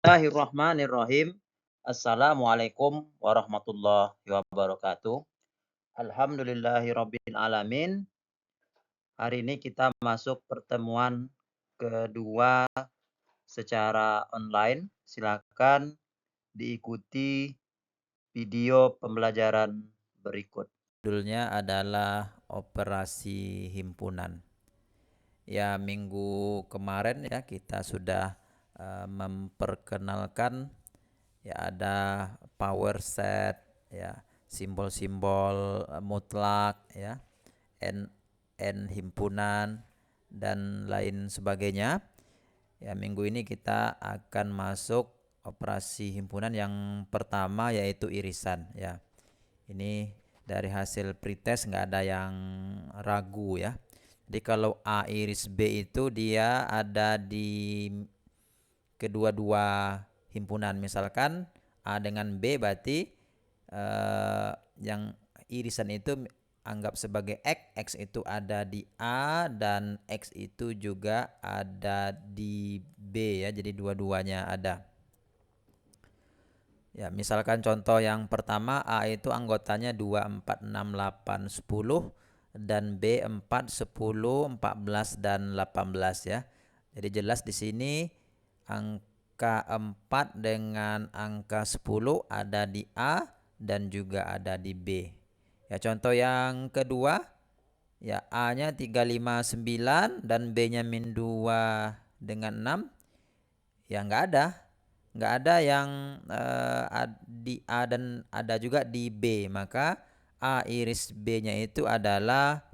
Bismillahirrahmanirrahim. Assalamualaikum warahmatullahi wabarakatuh. Alhamdulillahirabbil alamin. Hari ini kita masuk pertemuan kedua secara online. Silakan diikuti video pembelajaran berikut. Judulnya adalah operasi himpunan. Ya, minggu kemarin ya kita sudah memperkenalkan ya ada power set ya, simbol-simbol mutlak ya, n himpunan dan lain sebagainya. Ya, minggu ini kita akan masuk operasi himpunan yang pertama yaitu irisan ya. Ini dari hasil pretest nggak ada yang ragu ya. Jadi kalau A iris B itu dia ada di kedua-dua himpunan. Misalkan A dengan B berarti yang irisan itu anggap sebagai X itu ada di A dan X itu juga ada di B ya. Jadi dua-duanya ada. Ya, misalkan contoh yang pertama A itu anggotanya 2, 4, 6, 8, 10 dan B 4, 10, 14 dan 18 ya. Jadi jelas di sini angka 4 dengan angka 10 ada di A dan juga ada di B. Ya, contoh yang kedua ya A-nya 3, 5, 9 dan B-nya min 2 dengan 6. Ya nggak ada yang di A dan ada juga di B, maka A iris B-nya itu adalah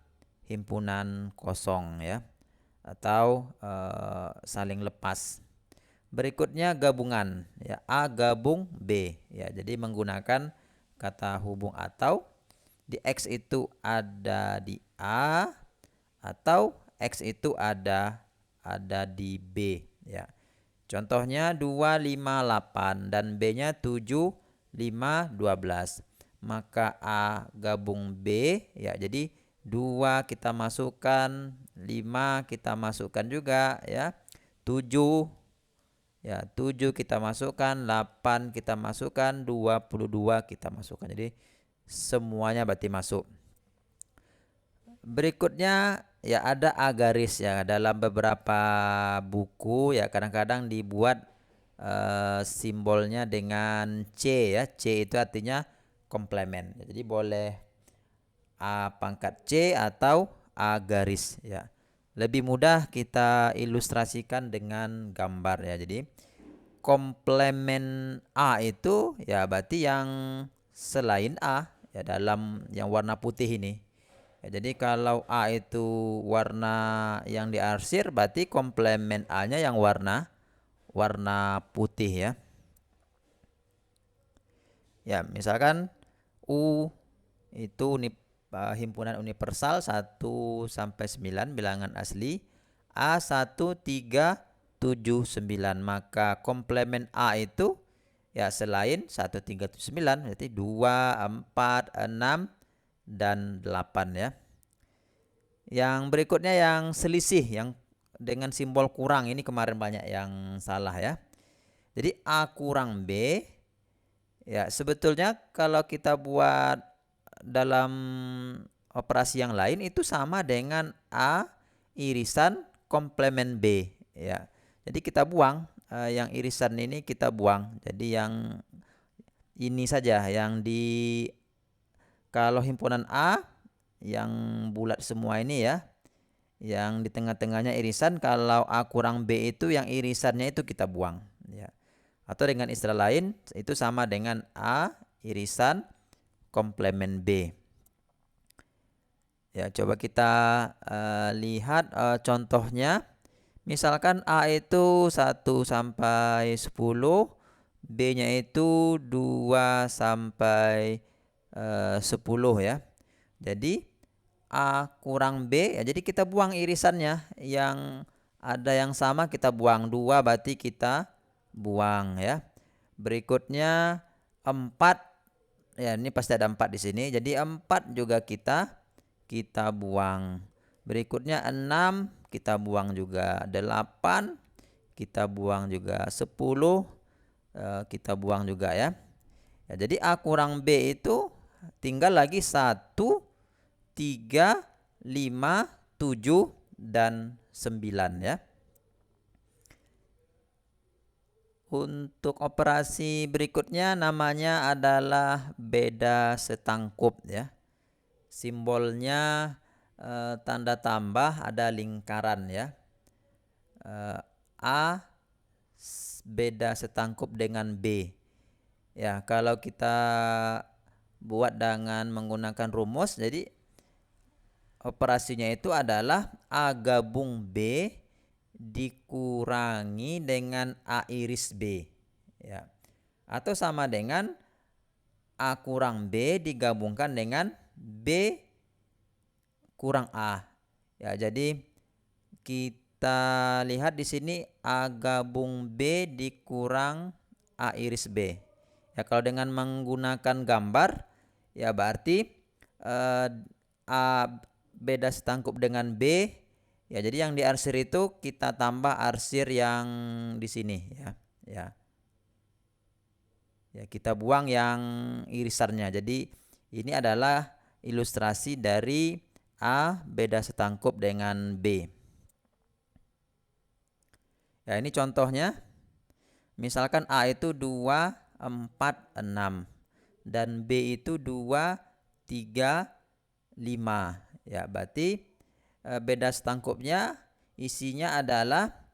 himpunan kosong ya, atau saling lepas. Berikutnya gabungan ya, A gabung B ya, jadi menggunakan kata hubung atau di X itu ada di A atau X itu ada di B ya. Contohnya 2, 5, 8 dan B-nya 7, 5, 12. Maka A gabung B ya. Jadi 2 kita masukkan, 5 kita masukkan juga ya. 7 ya, 7 kita masukkan, 8 kita masukkan, 22 kita masukkan. Jadi semuanya berarti masuk. Berikutnya ya ada A garis ya, dalam beberapa buku ya kadang-kadang dibuat simbolnya dengan C ya. C itu artinya komplement. Jadi boleh A pangkat C atau A garis ya. Lebih mudah kita ilustrasikan dengan gambar ya. Jadi komplement A itu ya berarti yang selain A ya, dalam yang warna putih ini. Ya, jadi kalau A itu warna yang diarsir berarti komplement A-nya yang warna putih ya. Ya, misalkan U itu himpunan universal 1 sampai 9 bilangan asli, A 1, 3, 7, 9. Maka komplement A itu ya selain 1, 3, 7, 9 berarti 2, 4, 6 dan 8 ya. Yang berikutnya yang selisih yang dengan simbol kurang, ini kemarin banyak yang salah ya. Jadi A kurang B ya, sebetulnya kalau kita buat dalam operasi yang lain itu sama dengan A irisan komplement B ya. Jadi kita buang yang irisan ini kita buang. Jadi yang ini saja yang di, kalau himpunan A yang bulat semua ini ya, yang di tengah-tengahnya irisan, kalau A kurang B itu yang irisannya itu kita buang ya. Atau dengan istilah lain itu sama dengan A irisan komplement B. Ya, coba kita lihat contohnya. Misalkan A itu 1 sampai 10, B-nya itu 2 sampai 10 ya. Jadi A kurang B ya, jadi kita buang irisannya. Yang ada yang sama kita buang, 2 berarti kita buang ya. Berikutnya 4 ya, ini pasti ada 4 di sini. Jadi 4 juga kita buang. Berikutnya 6 kita buang juga, 8 kita buang juga, 10 kita buang juga ya. Jadi A kurang B itu tinggal lagi 1, 3, 5, 7, dan 9 ya. Untuk operasi berikutnya namanya adalah beda setangkup ya. Simbolnya tanda tambah ada lingkaran ya. A beda setangkup dengan B. Ya, kalau kita buat dengan menggunakan rumus, jadi operasinya itu adalah A gabung B dikurangi dengan A iris B. Ya. Atau sama dengan A kurang B digabungkan dengan B kurang A. Ya, jadi kita lihat di sini A gabung B dikurang A iris B. Ya, kalau dengan menggunakan gambar ya berarti A beda setangkup dengan B. Ya, jadi yang diarsir itu kita tambah arsir yang di sini ya. Ya. Ya, kita buang yang irisannya. Jadi ini adalah ilustrasi dari A beda setangkup dengan B. Ya, ini contohnya. Misalkan A itu 2, 4, 6 dan B itu 2, 3, 5. Ya, berarti beda setangkupnya isinya adalah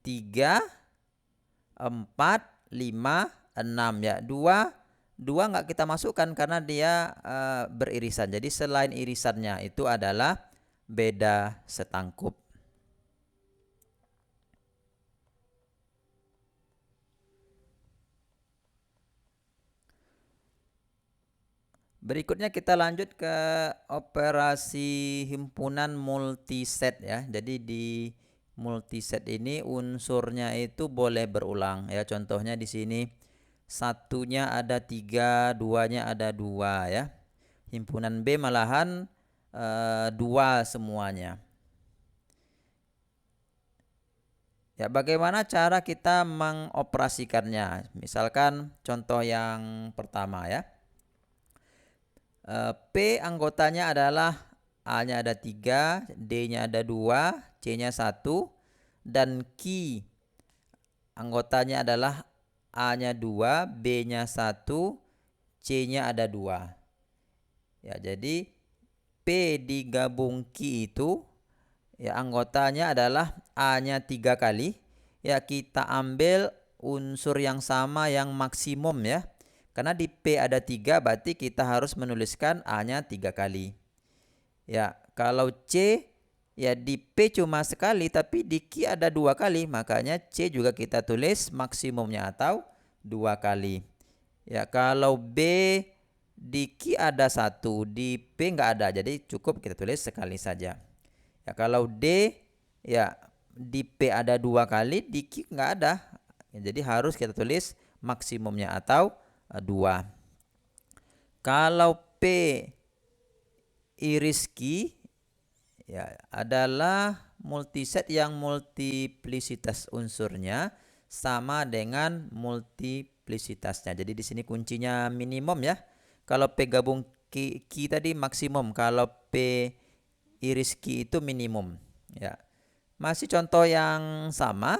3, 4, 5, 6 ya. 2 enggak kita masukkan karena dia beririsan. Jadi selain irisannya itu adalah beda setangkup. Berikutnya kita lanjut ke operasi himpunan multiset ya. Jadi di multiset ini unsurnya itu boleh berulang ya. Contohnya di sini satunya ada 3, duanya ada 2 ya. Himpunan B malahan 2 semuanya. Ya, bagaimana cara kita mengoperasikannya? Misalkan contoh yang pertama ya. P anggotanya adalah A-nya ada 3, D-nya ada 2, C-nya 1, dan Q anggotanya adalah A-nya 2, B-nya 1, C-nya ada 2. Ya, jadi P digabung Q itu ya anggotanya adalah A-nya 3 kali. Ya, kita ambil unsur yang sama yang maksimum ya. Karena di P ada 3 berarti kita harus menuliskan A-nya 3 kali. Ya, kalau C ya di P cuma sekali tapi di Q ada 2 kali, makanya C juga kita tulis maksimumnya atau 2 kali. Ya, kalau B di Q ada 1, di P enggak ada, jadi cukup kita tulis sekali saja. Ya, kalau D ya di P ada 2 kali, di Q enggak ada. Ya, jadi harus kita tulis maksimumnya atau 2. Kalau P iris Q ya adalah multiset yang multiplisitas unsurnya sama dengan multiplisitasnya. Jadi di sini kuncinya minimum ya. Kalau P gabung Q tadi maksimum, kalau P iris Q itu minimum ya. Masih contoh yang sama,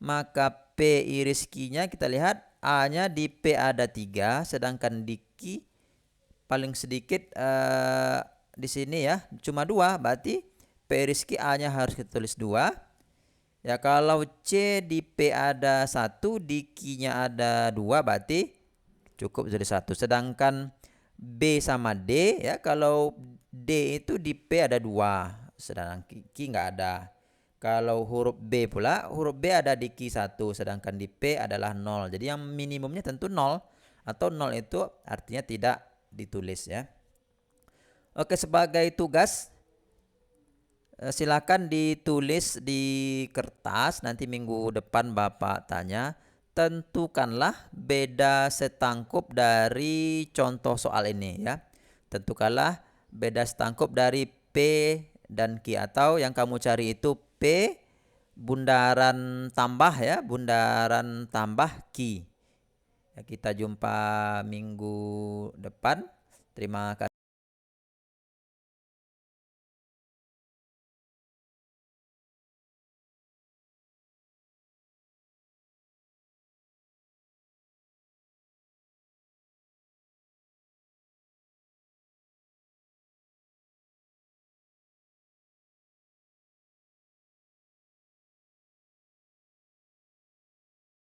maka P iris Q-nya kita lihat A-nya di P ada 3, sedangkan di Q paling sedikit di sini ya cuma 2, berarti P iris Q A-nya harus kita tulis 2. Ya, kalau C di P ada 1, di Q-nya ada 2, berarti cukup tulis 1. Sedangkan B sama D ya, kalau D itu di P ada 2, sedangkan Q enggak ada. Kalau huruf B pula, huruf B ada di Q1, sedangkan di P adalah 0. Jadi yang minimumnya tentu 0, atau 0 itu artinya tidak ditulis ya. Oke, sebagai tugas silakan ditulis di kertas, nanti minggu depan Bapak tanya. Tentukanlah beda setangkup dari contoh soal ini ya. Tentukanlah beda setangkup dari P dan Q, atau yang kamu cari itu P bundaran tambah ya, bundaran tambah Q. Ya, kita jumpa minggu depan. Terima kasih.